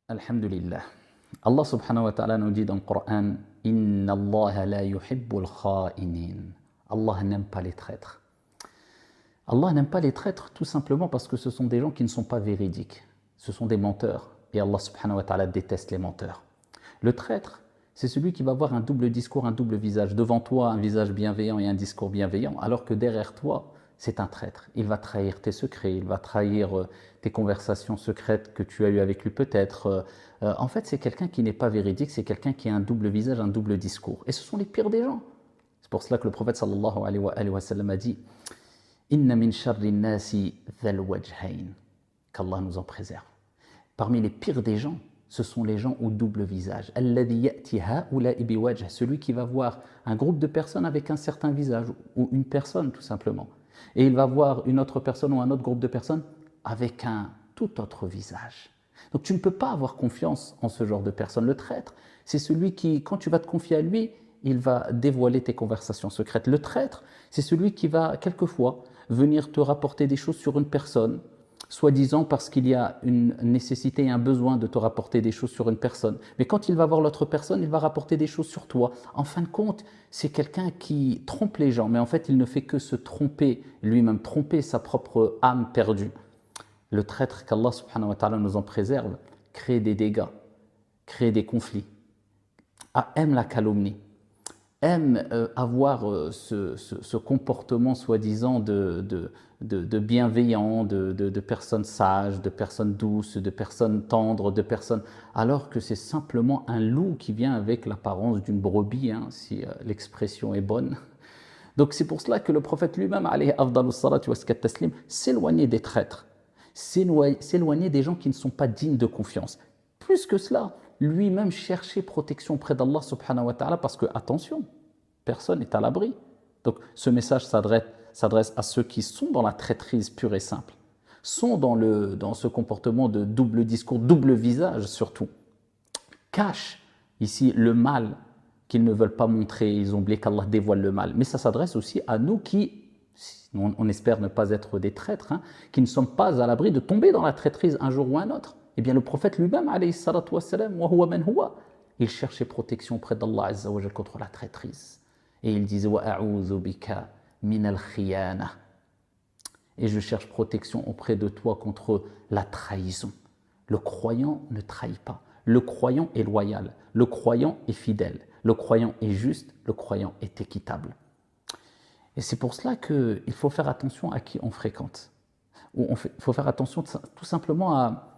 Alhamdulillah. Allah subhanahu wa ta'ala nous dit dans le Coran Inna Allah la yuhibbul kha'inin. Allah n'aime pas les traîtres. Allah n'aime pas les traîtres tout simplement parce que ce sont des gens qui ne sont pas véridiques. Ce sont des menteurs. Et Allah subhanahu wa ta'ala déteste les menteurs. Le traître, c'est celui qui va avoir un double discours, un double visage. Devant toi, un visage bienveillant et un discours bienveillant, alors que derrière toi, c'est un traître. Il va trahir tes secrets, il va trahir tes conversations secrètes que tu as eues avec lui peut-être. En fait, c'est quelqu'un qui n'est pas véridique, c'est quelqu'un qui a un double visage, un double discours. Et ce sont les pires des gens. C'est pour cela que le prophète sallallahu alayhi wa sallam a dit Inna min sharri nasi dhal wajhayn. Qu'Allah nous en préserve. Parmi les pires des gens, ce sont les gens au double visage. Celui qui va voir un groupe de personnes avec un certain visage, ou une personne tout simplement. Et il va voir une autre personne ou un autre groupe de personnes avec un tout autre visage. Donc tu ne peux pas avoir confiance en ce genre de personne. Le traître, c'est celui qui, quand tu vas te confier à lui, il va dévoiler tes conversations secrètes. Le traître, c'est celui qui va quelquefois venir te rapporter des choses sur une personne, soi-disant parce qu'il y a une nécessité et un besoin de te rapporter des choses sur une personne. Mais quand il va voir l'autre personne, il va rapporter des choses sur toi. En fin de compte, c'est quelqu'un qui trompe les gens, mais en fait, il ne fait que se tromper lui-même, tromper sa propre âme perdue. Le traître, qu'Allah subhanahu wa ta'ala nous en préserve, crée des dégâts, crée des conflits, aime la calomnie, aime avoir ce comportement soi-disant de bienveillant, de personnes sages, de personnes douces, de personnes tendres, de personnes, alors que c'est simplement un loup qui vient avec l'apparence d'une brebis, hein, si l'expression est bonne. Donc c'est pour cela que le prophète lui-même, alayhi afdalus salatu wa taslim, s'éloignait des traîtres, s'éloigner des gens qui ne sont pas dignes de confiance. Plus que cela, lui-même cherchait protection auprès d'Allah subhanahu wa ta'ala parce que, attention, personne n'est à l'abri. Donc ce message s'adresse à ceux qui sont dans la traîtrise pure et simple, sont dans ce comportement de double discours, double visage surtout, cachent ici le mal qu'ils ne veulent pas montrer, ils ont oublié qu'Allah dévoile le mal. Mais ça s'adresse aussi à nous qui, on espère ne pas être des traîtres, hein, qui ne sommes pas à l'abri de tomber dans la traîtrise un jour ou un autre. Eh bien le prophète lui-même, alayhi salatu wassalam, wa huwa man huwa, il cherchait protection auprès d'Allah azza wa jal contre la traîtrise. Et il disait wa a'udhu bika min al-khiyana. Et je cherche protection auprès de toi contre la trahison. Le croyant ne trahit pas. Le croyant est loyal. Le croyant est fidèle. Le croyant est juste. Le croyant est équitable. Et c'est pour cela qu'il faut faire attention à qui on fréquente. Il faut faire attention tout simplement à